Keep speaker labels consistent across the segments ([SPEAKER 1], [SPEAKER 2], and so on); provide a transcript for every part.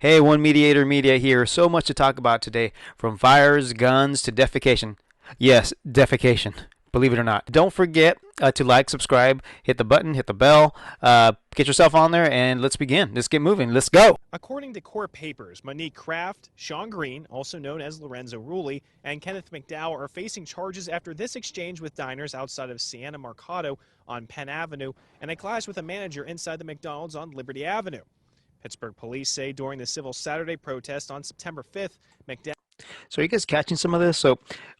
[SPEAKER 1] Hey, One Mediator Media here. So much to talk about today, from fires, guns, to defecation. Yes, defecation. Believe it or not. Don't forget to like, subscribe, hit the button, hit the bell, get yourself on there, and let's begin. Let's get moving. Let's go.
[SPEAKER 2] According to court papers, Monique Kraft, Sean Green, also known as Lorenzo Rulli, and Kenneth McDowell are facing charges after this exchange with diners outside of Siena Mercado on Penn Avenue and a clash with a manager inside the McDonald's on Liberty Avenue. Pittsburgh police say during the civil Saturday protest on September 5th, McDowell.
[SPEAKER 1] So, are you guys catching some of this? So,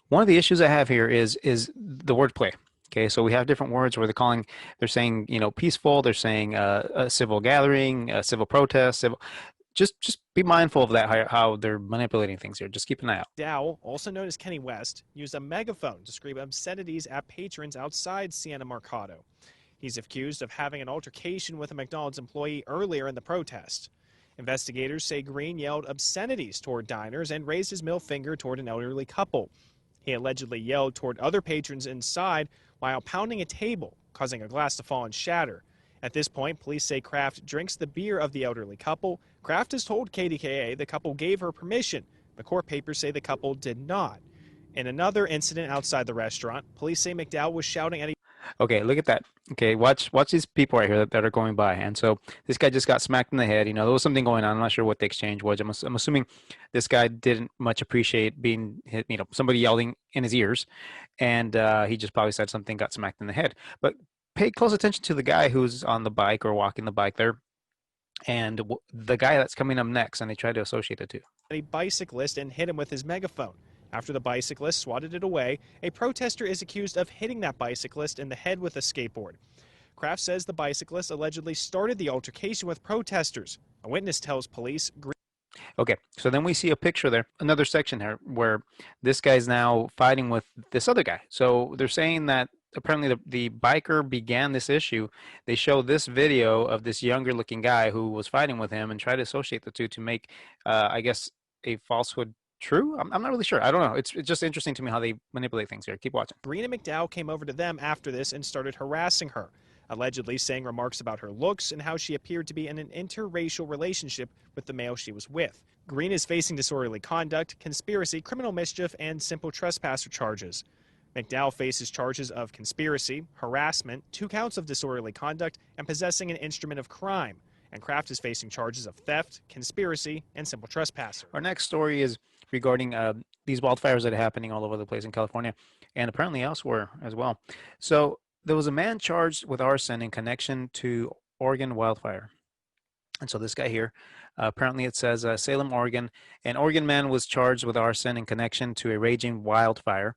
[SPEAKER 1] one of the issues I have here is the wordplay. Okay, so we have different words where they're saying, peaceful. They're saying a civil gathering, a civil protest, civil. Just be mindful of that, how they're manipulating things here. Just keep an eye out.
[SPEAKER 2] McDowell, also known as Kenny West, used a megaphone to scream obscenities at patrons outside Siena Mercado. He's accused of having an altercation with a McDonald's employee earlier in the protest. Investigators say Green yelled obscenities toward diners and raised his middle finger toward an elderly couple. He allegedly yelled toward other patrons inside while pounding a table, causing a glass to fall and shatter. At this point, police say Kraft drinks the beer of the elderly couple. Kraft has told KDKA the couple gave her permission. The court papers say the couple did not. In another incident outside the restaurant, police say McDowell was shouting at a
[SPEAKER 1] Okay, look at that. Okay, watch these people right here that are going by. And so this guy just got smacked in the head. There was something going on. I'm not sure what the exchange was. I'm assuming this guy didn't much appreciate being hit, somebody yelling in his ears, and he just probably said something, got smacked in the head. But pay close attention to the guy who's on the bike or walking the bike there, and the guy that's coming up next, and they try to associate the two.
[SPEAKER 2] a bicyclist and hit him with his megaphone. After the bicyclist swatted it away, a protester is accused of hitting that bicyclist in the head with a skateboard. Kraft says the bicyclist allegedly started the altercation with protesters. A witness tells police.
[SPEAKER 1] Okay, so then we see a picture there, another section here, where this guy's now fighting with this other guy. So they're saying that apparently the biker began this issue. They show this video of this younger looking guy who was fighting with him and try to associate the two to make, I guess, a falsehood true. I'm not really sure. I don't know. It's just interesting to me how they manipulate things here. Keep watching.
[SPEAKER 2] Green and McDowell came over to them after this and started harassing her, allegedly saying remarks about her looks and how she appeared to be in an interracial relationship with the male she was with. Green is facing disorderly conduct, conspiracy, criminal mischief, and simple trespasser charges. McDowell faces charges of conspiracy, harassment, 2 counts of disorderly conduct, and possessing an instrument of crime. And Kraft is facing charges of theft, conspiracy, and simple trespasser.
[SPEAKER 1] Our next story is regarding these wildfires that are happening all over the place in California and apparently elsewhere as well. So there was a man charged with arson in connection to Oregon wildfire. And so this guy here, apparently it says Salem, Oregon. An Oregon man was charged with arson in connection to a raging wildfire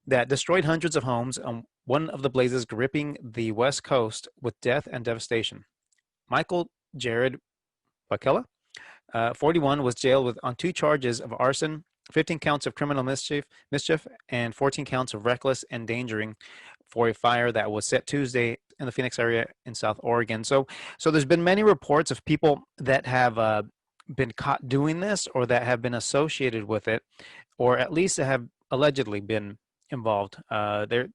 [SPEAKER 1] that destroyed hundreds of homes, and one of the blazes gripping the West Coast with death and devastation. Michael Jared Bakella, 41, was jailed on 2 charges of arson, 15 counts of criminal mischief, and 14 counts of reckless endangering for a fire that was set Tuesday in the Phoenix area in South Oregon. So there's been many reports of people that have been caught doing this, or that have been associated with it, or at least have allegedly been involved. They're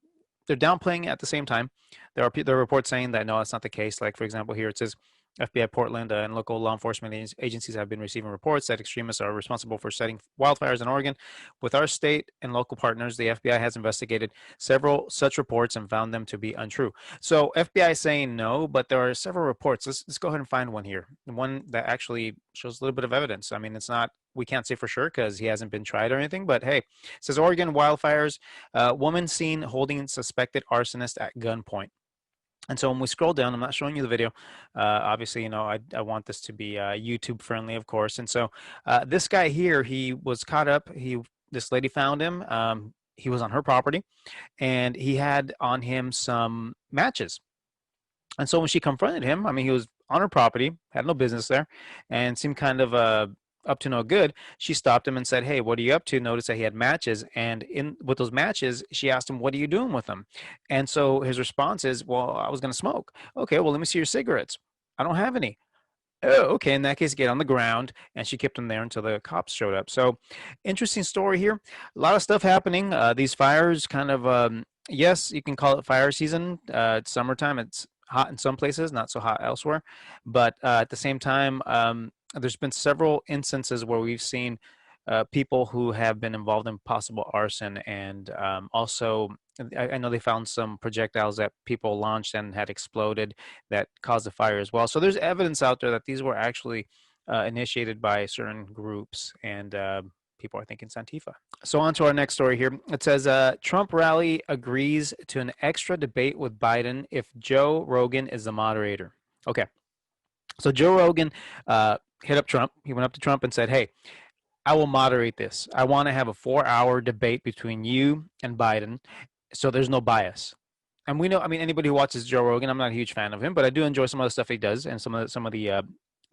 [SPEAKER 1] downplaying it at the same time. There are reports saying that no, that's not the case. Like, for example, here it says FBI Portland and local law enforcement agencies have been receiving reports that extremists are responsible for setting wildfires in Oregon. With our state and local partners, the FBI has investigated several such reports and found them to be untrue. So FBI is saying no, but there are several reports. Let's go ahead and find one here. One that actually shows a little bit of evidence. I mean, it's not, we can't say for sure because he hasn't been tried or anything, but hey, it says Oregon wildfires, woman seen holding suspected arsonist at gunpoint. And so when we scroll down, I'm not showing you the video. Obviously, I want this to be YouTube friendly, of course. And so this guy here, he was caught up. This lady found him. He was on her property, and he had on him some matches. And so when she confronted him, I mean, he was on her property, had no business there, and seemed kind of up to no good. She stopped him and said, "Hey, what are you up to?" Noticed that he had matches, and with those matches, she asked him, "What are you doing with them?" And so his response is, "Well, I was going to smoke." "Okay, well, let me see your cigarettes." "I don't have any." "Oh, okay. In that case, get on the ground." And she kept him there until the cops showed up. So, interesting story here. A lot of stuff happening. These fires, kind of, yes, you can call it fire season. It's summertime. It's hot in some places, not so hot elsewhere. But at the same time, there's been several instances where we've seen people who have been involved in possible arson, and also I know they found some projectiles that people launched and had exploded that caused a fire as well. So there's evidence out there that these were actually initiated by certain groups, and people are thinking it's Antifa. So on to our next story here. It says Trump rally agrees to an extra debate with Biden if Joe Rogan is the moderator. Okay, so Joe Rogan hit up Trump. He went up to Trump and said, "Hey, I will moderate this. I want to have a 4 hour debate between you and Biden, so there's no bias." And we know, I mean, anybody who watches Joe Rogan, I'm not a huge fan of him, but I do enjoy some of the stuff he does and some of the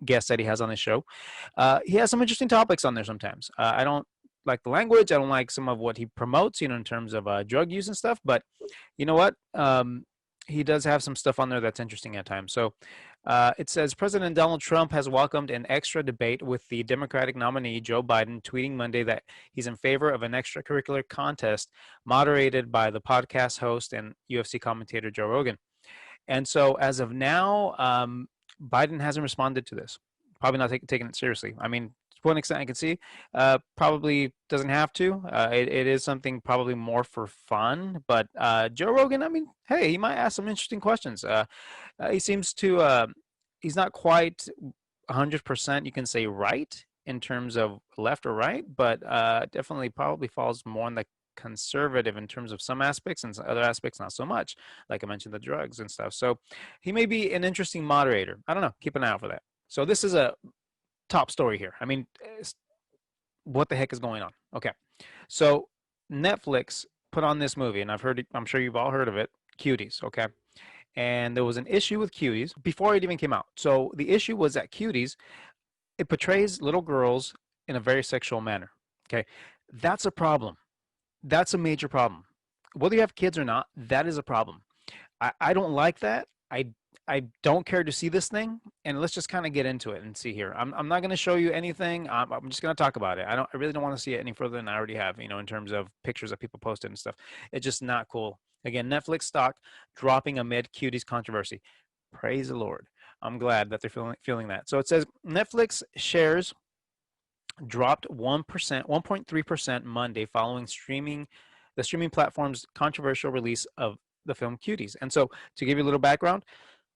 [SPEAKER 1] guests that he has on his show. He has some interesting topics on there sometimes. I don't like the language. I don't like some of what he promotes, in terms of drug use and stuff. But you know what? He does have some stuff on there that's interesting at times. So it says President Donald Trump has welcomed an extra debate with the Democratic nominee Joe Biden, tweeting Monday that he's in favor of an extracurricular contest moderated by the podcast host and UFC commentator Joe Rogan. And so, as of now, Biden hasn't responded to this. Probably not taking it seriously. I mean, to one extent, I can see. Probably doesn't have to. It is something probably more for fun. But Joe Rogan, I mean, hey, he might ask some interesting questions. He seems to. He's not quite 100%. You can say right in terms of left or right, but definitely probably falls more on the conservative in terms of some aspects, and other aspects not so much, like I mentioned, the drugs and stuff. So he may be an interesting moderator. I don't know. Keep an eye out for that. So this is a top story here. I mean, what the heck is going on? Okay. So Netflix put on this movie, and I'm sure you've all heard of it, Cuties. Okay. And there was an issue with Cuties before it even came out. So the issue was that Cuties, it portrays little girls in a very sexual manner. Okay. That's a problem. That's a major problem. Whether you have kids or not, that is a problem. I don't like that. I don't care to see this thing, and let's just kind of get into it and see here. I'm not going to show you anything. I'm just going to talk about it. I really don't want to see it any further than I already have. In terms of pictures that people posted and stuff. It's just not cool. Again, Netflix stock dropping amid Cuties controversy. Praise the Lord. I'm glad that they're feeling that. So it says Netflix shares dropped 1%, 1.3% Monday following the streaming platform's controversial release of the film Cuties. And so, to give you a little background,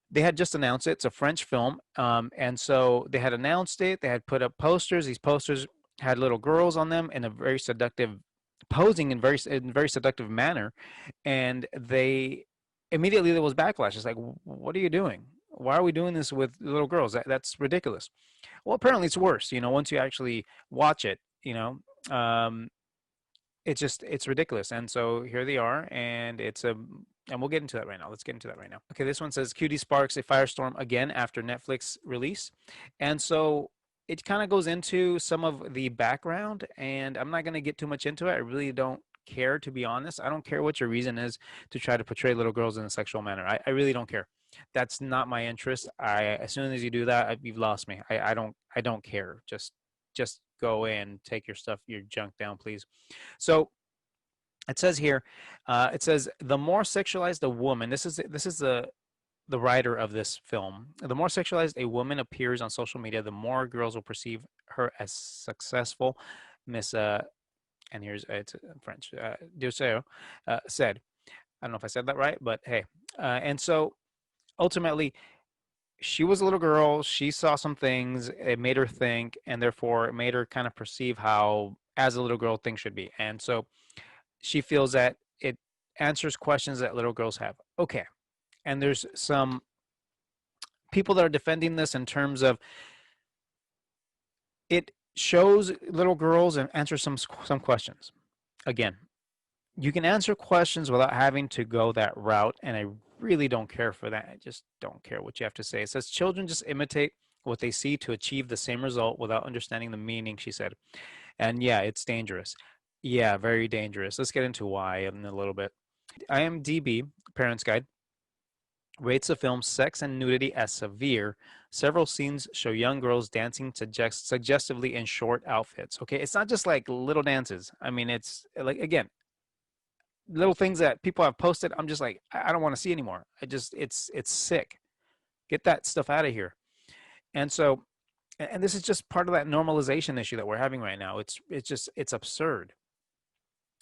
[SPEAKER 1] they had just announced it. It's a French film, and so they had announced it. They had put up posters. These posters had little girls on them in a very seductive, posing in very seductive manner, and they immediately there was backlash. It's like, what are you doing? Why are we doing this with little girls? That's ridiculous. Well, apparently it's worse. Once you actually watch it, it's ridiculous. And so here they are, and and we'll get into that right now. Let's get into that right now. Okay, this one says Cutie sparks a firestorm again after Netflix release, and so it kind of goes into some of the background, and I'm not going to get too much into it. I really don't care, to be honest. I don't care what your reason is to try to portray little girls in a sexual manner. I really don't care. That's not my interest. As soon as you do that, you've lost me. I don't care. Just go away and take your stuff, your junk down, please. So it says here, it says the more sexualized a woman. This is the writer of this film. The more sexualized a woman appears on social media, the more girls will perceive her as successful. Miss and here's it's French. Ducero said. I don't know if I said that right, but hey. And so ultimately, she was a little girl. She saw some things. It made her think, and therefore it made her kind of perceive how, as a little girl, things should be. And so she feels that it answers questions that little girls have. Okay. And there's some people that are defending this in terms of it shows little girls and answers some questions. Again, you can answer questions without having to go that route, and I really don't care for that. I just don't care what you have to say. It says children just imitate what they see to achieve the same result without understanding the meaning, she said. And yeah, it's dangerous. Yeah, very dangerous. Let's get into why in a little bit. IMDb, Parents Guide, rates the film Sex and Nudity as severe. Several scenes show young girls dancing suggestively in short outfits. Okay, it's not just like little dances. I mean, it's like, again, little things that people have posted. I'm just like, I don't want to see anymore. It's sick. Get that stuff out of here. And so, And this is just part of that normalization issue that we're having right now. It's absurd.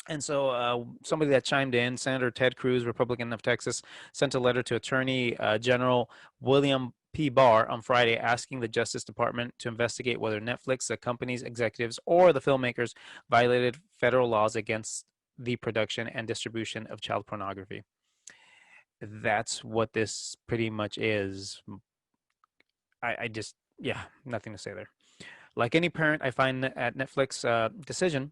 [SPEAKER 1] And so somebody that chimed in, Senator Ted Cruz, Republican of Texas, sent a letter to Attorney General William P. Barr on Friday asking the Justice Department to investigate whether Netflix, the company's executives, or the filmmakers violated federal laws against the production and distribution of child pornography. That's what this pretty much is. I just, yeah, nothing to say there. Like any parent, I find at Netflix decision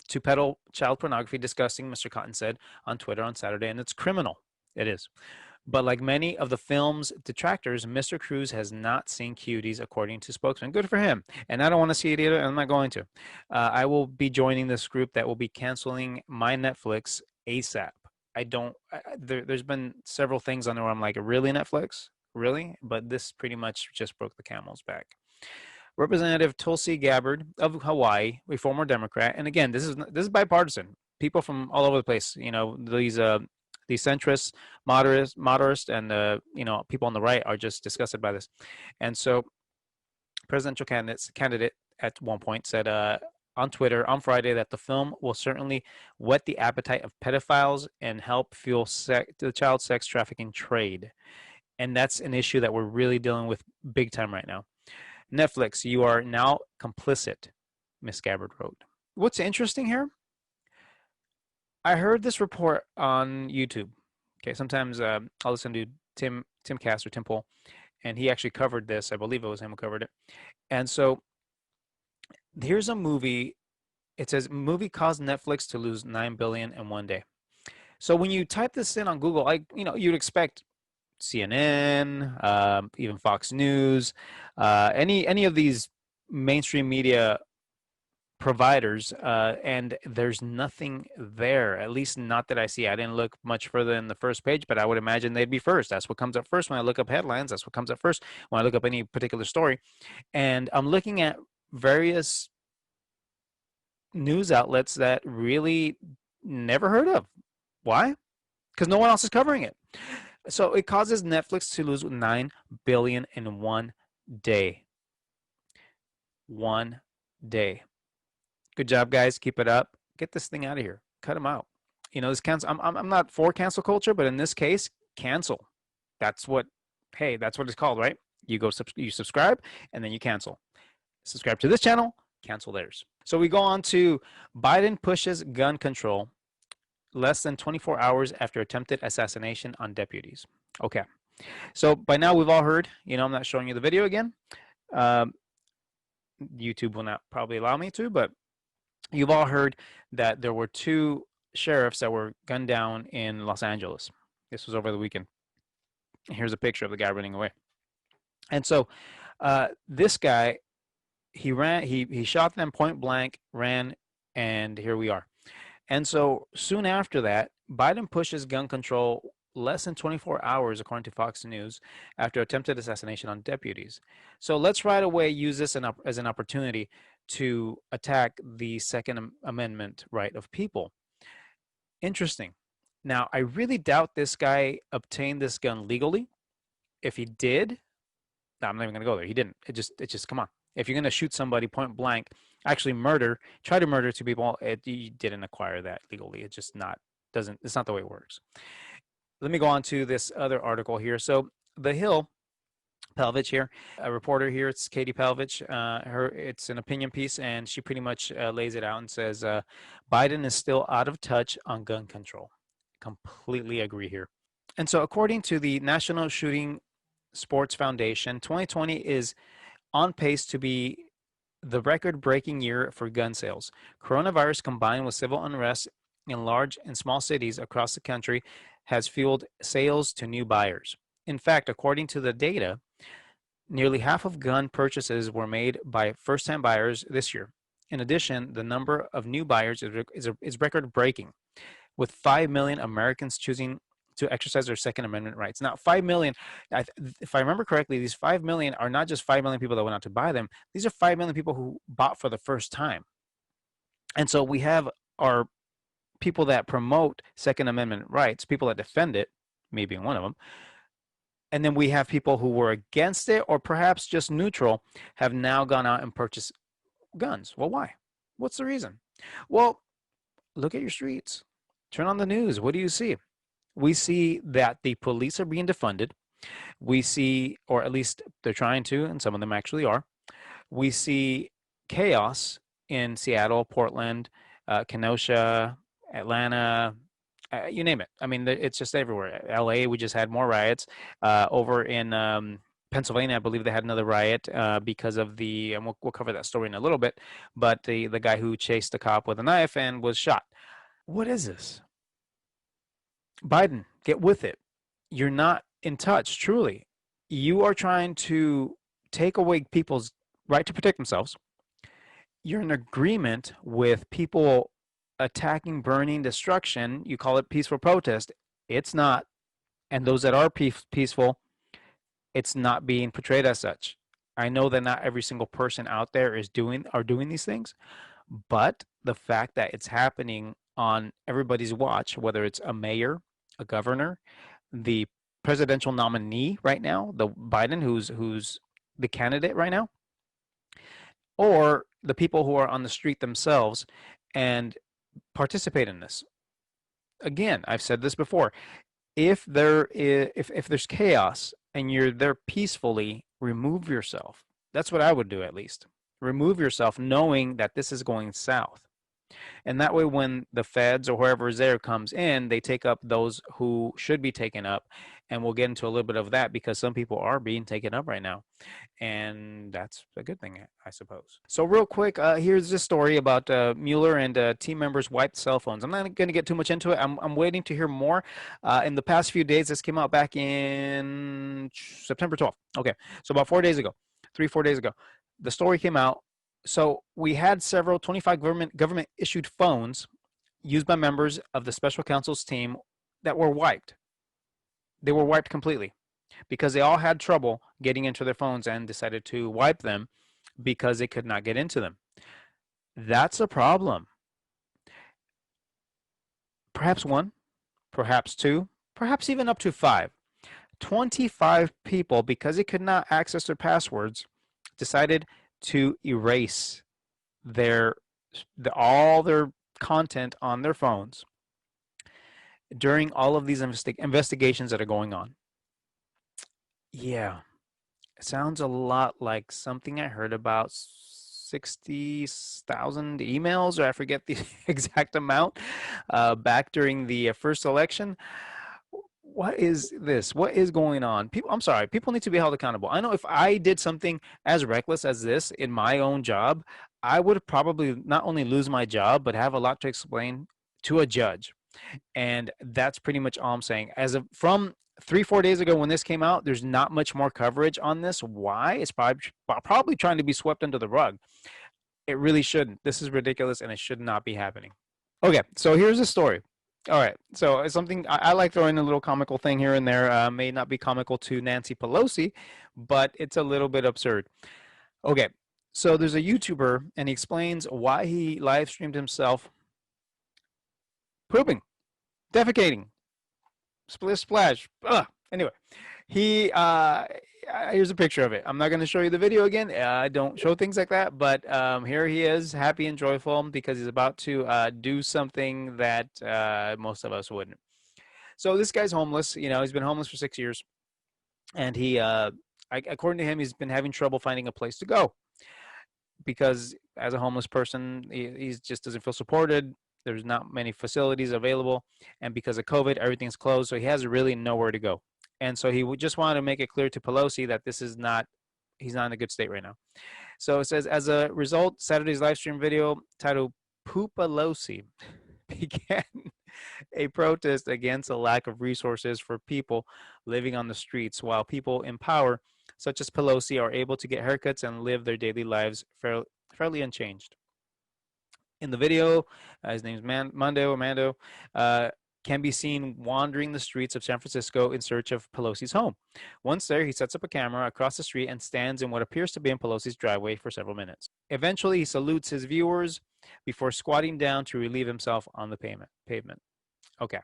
[SPEAKER 1] to peddle child pornography disgusting, Mr. Cotton said on Twitter on Saturday, and it's criminal. It is. But like many of the film's detractors, Mr. Cruz has not seen Cuties, according to spokesman. Good for him. And I don't want to see it either, and I'm not going to. I will be joining this group that will be canceling my Netflix ASAP. I don't. There's been several things on there where I'm like, really, Netflix? Really? But this pretty much just broke the camel's back. Representative Tulsi Gabbard of Hawaii, a former Democrat, and again, this is bipartisan. People from all over the place. You know, these centrists, moderates, and people on the right are just disgusted by this. And so, presidential candidate at one point said on Twitter on Friday that the film will certainly whet the appetite of pedophiles and help fuel the child sex trafficking trade. And that's an issue that we're really dealing with big time right now. Netflix, you are now complicit, Miss Gabbard wrote. What's interesting here? I heard this report on YouTube. Okay, sometimes I'll listen to Tim Cass or Tim Pool, and he actually covered this. I believe it was him who covered it. And so here's a movie. It says movie caused Netflix to lose $9 billion in one day. So when you type this in on Google, you'd expect CNN, even Fox News, any of these mainstream media providers, and there's nothing there, at least not that I see. I didn't look much further in the first page, but I would imagine they'd be first. That's what comes up first when I look up headlines. That's what comes up first when I look up any particular story. And I'm looking at various news outlets that really never heard of. Why? Because no one else is covering it. So it causes Netflix to lose $9 billion in one day. One day. Good job, guys. Keep it up. Get this thing out of here. Cut them out. You know, this cancel. I'm not for cancel culture, but in this case, cancel. That's what. Hey, that's what it's called, right? You go, you subscribe, and then you cancel. Subscribe to this channel, cancel theirs. So we go on to Biden pushes gun control less than 24 hours after attempted assassination on deputies. Okay. So by now we've all heard, I'm not showing you the video again. YouTube will not probably allow me to, but you've all heard that there were two sheriffs that were gunned down in Los Angeles. This was over the weekend. Here's a picture of the guy running away. And so this guy, he shot them point blank, ran, and here we are. And so soon after that, Biden pushes gun control less than 24 hours, according to Fox News, after attempted assassination on deputies. So let's right away use this as an opportunity to attack the Second Amendment right of people. Interesting. Now, I really doubt this guy obtained this gun legally. If he did, no, I'm not even going to go there. He didn't. It just, come on. If you're going to shoot somebody point blank, actually try to murder two people, you didn't acquire that legally. It's just it's not the way it works. Let me go on to this other article here. So The Hill, Palvich here, a reporter here, it's Katie Palvich. It's an opinion piece, and she pretty much lays it out and says, Biden is still out of touch on gun control. Completely agree here. And so according to the National Shooting Sports Foundation, 2020 is on pace to be the record-breaking year for gun sales. Coronavirus combined with civil unrest in large and small cities across the country has fueled sales to new buyers. In fact, according to the data, nearly half of gun purchases were made by first-time buyers this year. In addition, the number of new buyers is record-breaking, with 5 million Americans choosing to exercise their Second Amendment rights. Now, 5 million, if I remember correctly, these 5 million are not just 5 million people that went out to buy them. These are 5 million people who bought for the first time. And so we have our people that promote Second Amendment rights, people that defend it, me being one of them, And then we have people who were against it or perhaps just neutral have now gone out and purchased guns. Well, why? What's the reason? Well, look at your streets. Turn on the news. What do you see? We see that the police are being defunded. We see, or at least they're trying to, and some of them actually are. We see chaos in Seattle, Portland, Kenosha, Atlanta, you name it. I mean, it's just everywhere. LA, we just had more riots. Over in Pennsylvania, I believe they had another riot because of and we'll cover that story in a little bit, but the guy who chased the cop with a knife and was shot. What is this? Biden, get with it. You're not in touch, truly. You are trying to take away people's right to protect themselves. You're in agreement with people attacking, burning, destruction. You call it peaceful protest. It's not. And those that are peaceful, it's not being portrayed as such. I know that not every single person out there are doing these things, but the fact that it's happening on everybody's watch, whether it's a mayor, a governor, the presidential nominee right now, the Biden who's the candidate right now, or the people who are on the street themselves and participate in this. Again, I've said this before. If there's chaos and you're there peacefully, remove yourself. That's what I would do at least. Remove yourself knowing that this is going south. And that way, when the feds or whoever is there comes in, they take up those who should be taken up. And we'll get into a little bit of that because some people are being taken up right now. And that's a good thing, I suppose. So real quick, here's this story about Mueller and team members wiped cell phones. I'm not going to get too much into it. I'm waiting to hear more. In the past few days, this came out back in September 12th. Okay, so about 4 days ago, 4 days ago, the story came out. So we had several 25 government issued phones used by members of the special counsel's team that were wiped. They were wiped completely because they all had trouble getting into their phones and decided to wipe them because they could not get into them. That's a problem. Perhaps one, perhaps two, perhaps even up to five. 25 people, because they could not access their passwords, decided to erase all their content on their phones during all of these investigations that are going on. Yeah, it sounds a lot like something I heard about 60,000 emails, or I forget the exact amount, back during the first election. What is this? What is going on? People, I'm sorry, people need to be held accountable. I know if I did something as reckless as this in my own job, I would probably not only lose my job, but have a lot to explain to a judge. And that's pretty much all I'm saying. As of from 4 days ago when this came out, there's not much more coverage on this. Why? It's probably trying to be swept under the rug. It really shouldn't. This is ridiculous and it should not be happening. Okay, so here's the story. All right, so it's something I like throwing a little comical thing here and there. May not be comical to Nancy Pelosi, but it's a little bit absurd. Okay, so there's a YouTuber and he explains why he live streamed himself pooping, defecating, splish splash. Ugh. Anyway, he here's a picture of it. I'm not going to show you the video again. I don't show things like that, but here he is, happy and joyful because he's about to do something that most of us wouldn't. So this guy's homeless. You know, he's been homeless for 6 years, and according to him, he's been having trouble finding a place to go because as a homeless person, he just doesn't feel supported. There's not many facilities available, and because of COVID, everything's closed, so he has really nowhere to go. And so he just wanted to make it clear to Pelosi that he's not in a good state right now. So it says, as a result, Saturday's live stream video titled Poopalosi began a protest against a lack of resources for people living on the streets, while people in power, such as Pelosi, are able to get haircuts and live their daily lives fairly unchanged. In the video, his name's Mando, can be seen wandering the streets of San Francisco in search of Pelosi's home. Once there, he sets up a camera across the street and stands in what appears to be in Pelosi's driveway for several minutes. Eventually, he salutes his viewers before squatting down to relieve himself on the pavement. Okay.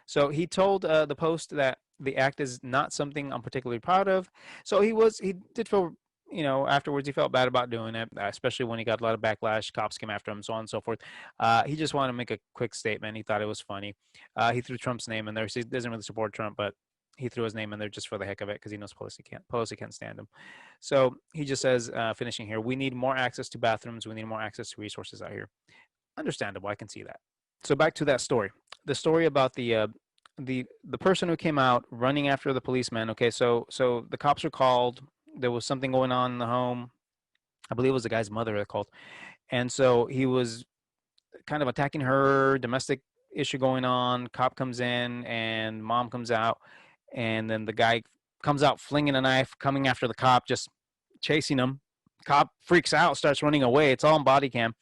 [SPEAKER 1] So he told the Post that The act is not something I'm particularly proud of. So he did feel, afterwards he felt bad about doing it, especially when he got a lot of backlash. Cops came after him, so on and so forth. He just wanted to make a quick statement. He thought it was funny. He threw Trump's name in there. So he doesn't really support Trump, but he threw his name in there just for the heck of it because he knows Pelosi can't stand him. So he just says, finishing here, we need more access to bathrooms. We need more access to resources out here. Understandable. I can see that. So back to that story. The story about the person who came out running after the policeman. Okay, so the cops were called. There was something going on in the home. I believe it was the guy's mother that called, and so he was kind of attacking her. Domestic issue going on. Cop comes in, and mom comes out, and then the guy comes out flinging a knife, coming after the cop, just chasing him. Cop freaks out, starts running away. It's all on body cam,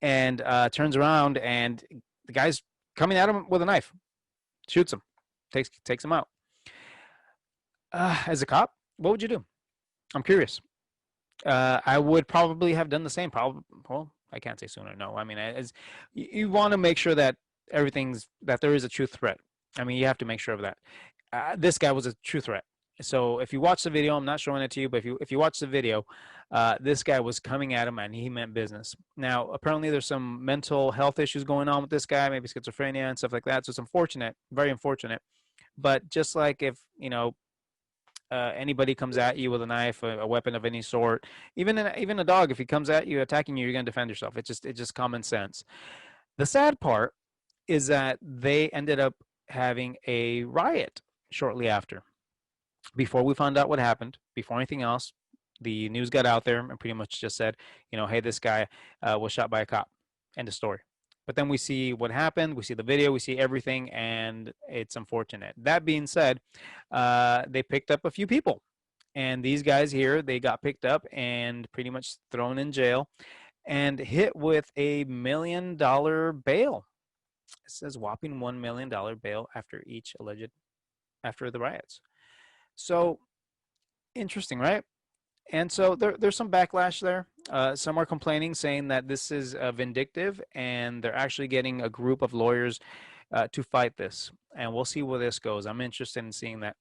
[SPEAKER 1] and turns around, and the guy's coming at him with a knife, shoots him, takes him out. As a cop, what would you do? I'm curious. I would probably have done the same. Probably, well, I can't say sooner. No, I mean, as you want to make sure that that there is a true threat. I mean, you have to make sure of that. This guy was a true threat. So if you watch the video, I'm not showing it to you, but if you watch the video, this guy was coming at him and he meant business. Now, apparently, there's some mental health issues going on with this guy, maybe schizophrenia and stuff like that. So it's unfortunate, very unfortunate. But just like if anybody comes at you with a knife, a weapon of any sort, even a dog, if he comes at you attacking you, you're gonna defend yourself. It's just common sense. The sad part is that they ended up having a riot shortly after. Before we found out what happened, before anything else, the news got out there and pretty much just said, hey, this guy was shot by a cop. End of story. But then we see what happened. We see the video. We see everything, and it's unfortunate. That being said, they picked up a few people, and these guys here, they got picked up and pretty much thrown in jail and hit with $1 million bail. It says whopping $1 million bail after the riots. So interesting, right? And so there's some backlash there. Some are complaining, saying that this is vindictive, and they're actually getting a group of lawyers to fight this. And we'll see where this goes. I'm interested in seeing that.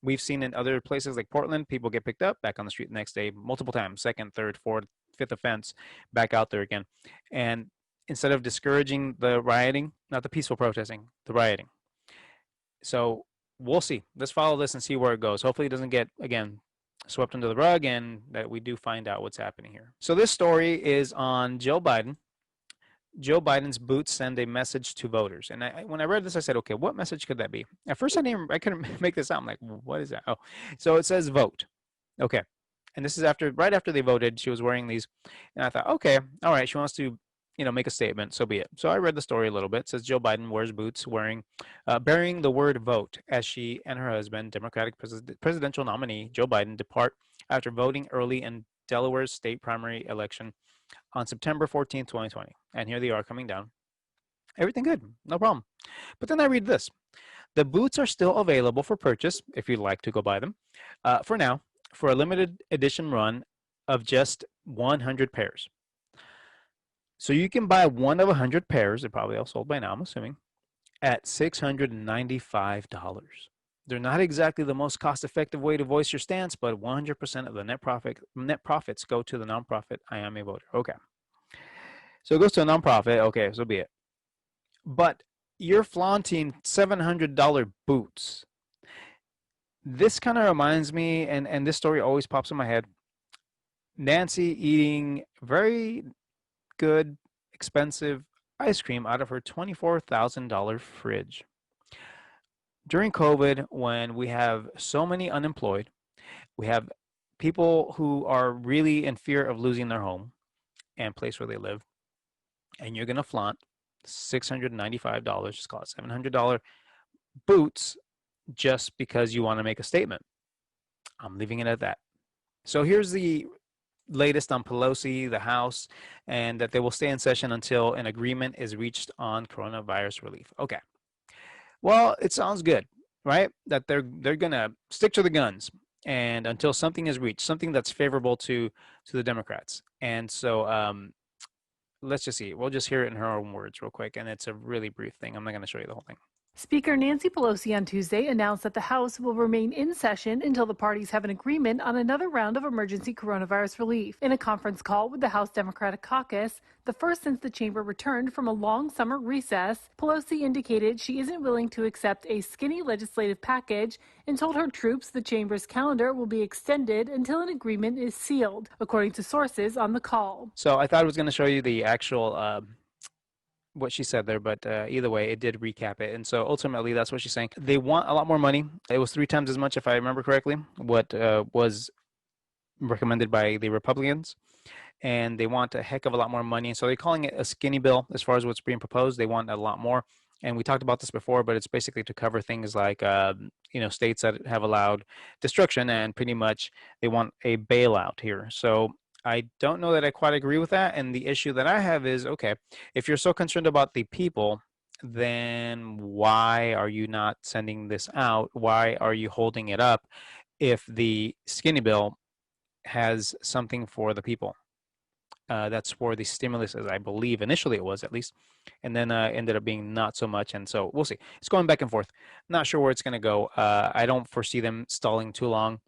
[SPEAKER 1] We've seen in other places like Portland, people get picked up, back on the street the next day, multiple times, second, third, fourth, fifth offense, back out there again. And instead of discouraging the rioting, not the peaceful protesting, the rioting. So we'll see. Let's follow this and see where it goes. Hopefully, it doesn't get, again, swept under the rug, and that we do find out what's happening here. So this story is on Joe Biden. Joe Biden's boots send a message to voters. And when I read this, I said, okay, what message could that be? At first, I couldn't make this out. I'm like, what is that? Oh, so it says vote. Okay. And this is right after they voted. She was wearing these, and I thought, okay, all right, she wants to, make a statement. So be it. So I read the story a little bit. It says Joe Biden wears boots, bearing the word vote, as she and her husband, Democratic presidential nominee Joe Biden, depart after voting early in Delaware's state primary election on September 14th, 2020. And here they are coming down. Everything good, no problem. But then I read this. The boots are still available for purchase if you'd like to go buy them. For now, for a limited edition run of just 100 pairs. So you can buy one of 100 pairs, they're probably all sold by now, I'm assuming, at $695. They're not exactly the most cost-effective way to voice your stance, but 100% of the net profits go to the nonprofit I Am a Voter. Okay. So it goes to a nonprofit. Okay, so be it. But you're flaunting $700 boots. This kind of reminds me, and this story always pops in my head, Nancy eating very good, expensive ice cream out of her $24,000 fridge. During COVID, when we have so many unemployed, we have people who are really in fear of losing their home and place where they live, and you're going to flaunt $695, just call it $700 boots just because you want to make a statement. I'm leaving it at that. So here's the latest on Pelosi, the House, and that they will stay in session until an agreement is reached on coronavirus relief. Okay. Well, it sounds good, right? That they're gonna stick to the guns, and until something is reached, something that's favorable to the Democrats. And so let's just see. We'll just hear it in her own words real quick, and it's a really brief thing. I'm not going to show you the whole thing.
[SPEAKER 3] Speaker Nancy Pelosi on Tuesday announced that the House will remain in session until the parties have an agreement on another round of emergency coronavirus relief. In a conference call with the House Democratic Caucus, the first since the chamber returned from a long summer recess, Pelosi indicated she isn't willing to accept a skinny legislative package and told her troops the chamber's calendar will be extended until an agreement is sealed, according to sources on the call.
[SPEAKER 1] So I thought I was going to show you the actual what she said there, but either way, it did recap it. And so ultimately, that's what she's saying. They want a lot more money. It was 3 times as much, if I remember correctly, what was recommended by the Republicans. And they want a heck of a lot more money. So they're calling it a skinny bill as far as what's being proposed. They want a lot more. And we talked about this before, but it's basically to cover things like, states that have allowed destruction, and pretty much they want a bailout here. So I don't know that I quite agree with that. And the issue that I have is, okay, if you're so concerned about the people, then why are you not sending this out? Why are you holding it up if the skinny bill has something for the people? That's for the stimulus, as I believe initially it was, at least, and then ended up being not so much. And so we'll see. It's going back and forth. Not sure where it's going to go. I don't foresee them stalling too long.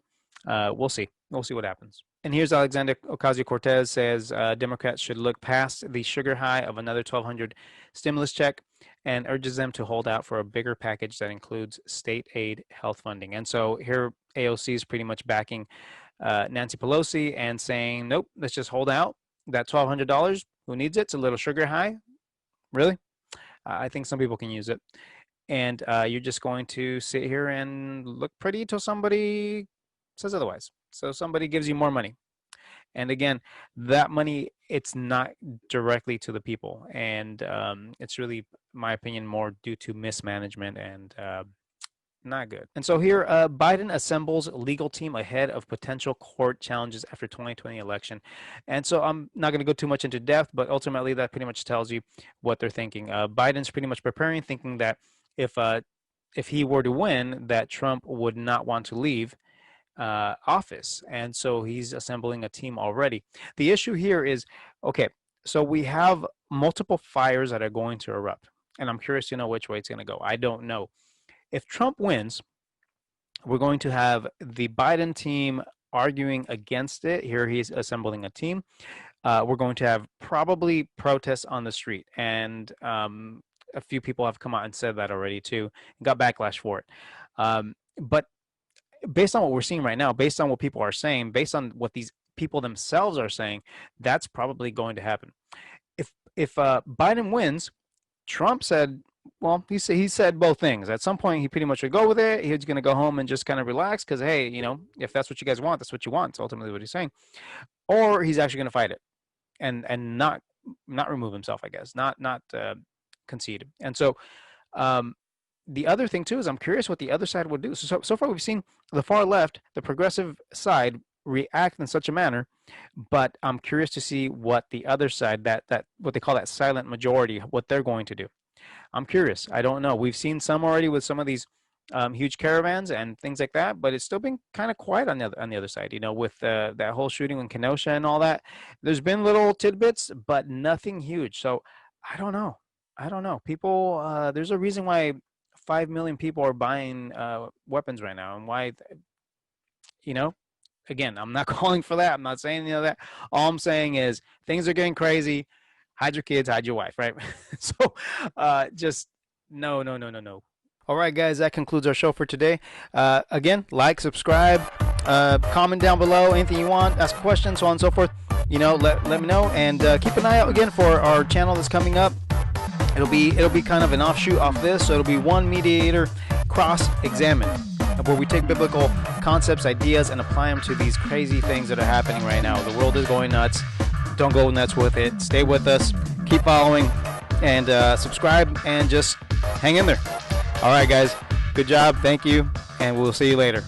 [SPEAKER 1] We'll see. We'll see what happens. And here's Alexandria Ocasio-Cortez says Democrats should look past the sugar high of another $1,200 stimulus check and urges them to hold out for a bigger package that includes state aid health funding. And so here AOC is pretty much backing Nancy Pelosi and saying, nope, let's just hold out. That $1,200, who needs it? It's a little sugar high. Really? I think some people can use it. And you're just going to sit here and look pretty till somebody says otherwise. So somebody gives you more money. And again, that money, it's not directly to the people. And it's really, my opinion, more due to mismanagement and not good. And so here, Biden assembles legal team ahead of potential court challenges after 2020 election. And so I'm not going to go too much into depth, but ultimately that pretty much tells you what they're thinking. Biden's pretty much preparing, thinking that if he were to win, that Trump would not want to leave office. And so he's assembling a team already. The issue here is, okay, so we have multiple fires that are going to erupt. And I'm curious to know which way it's going to go. I don't know. If Trump wins, we're going to have the Biden team arguing against it. Here he's assembling a team. We're going to have probably protests on the street. And a few people have come out and said that already too, and got backlash for it. But based on what we're seeing right now, based on what people are saying, based on what these people themselves are saying, that's probably going to happen. If Biden wins, Trump said, well, he said both things. At some point, he pretty much would go with it. He's going to go home and just kind of relax because, hey, if that's what you guys want, that's what you want. It's ultimately what he's saying. Or he's actually going to fight it and not remove himself, I guess, not concede. And so the other thing, too, is I'm curious what the other side would do. So far, we've seen the far left, the progressive side, react in such a manner, but I'm curious to see what the other side, that what they call that silent majority, what they're going to do. I'm curious. I don't know. We've seen some already with some of these huge caravans and things like that, but it's still been kind of quiet on the other side. With that whole shooting in Kenosha and all that. There's been little tidbits, but nothing huge. So I don't know. People, there's a reason why 5 million people are buying weapons right now, and why. Again, I'm not calling for that. I'm not saying any of that. All I'm saying is things are getting crazy. Hide your kids, hide your wife, right? So just no. All right, guys, that concludes our show for today. Again, like, subscribe, comment down below, anything you want, ask questions, so on and so forth. Let me know, and keep an eye out again for our channel that's coming up. It'll be kind of an offshoot off this, so it'll be One Mediator Cross-Examine, where we take biblical concepts, ideas, and apply them to these crazy things that are happening right now. The world is going nuts. Don't go nuts with it. Stay with us. Keep following, and subscribe, and just hang in there. All right, guys. Good job. Thank you, and we'll see you later.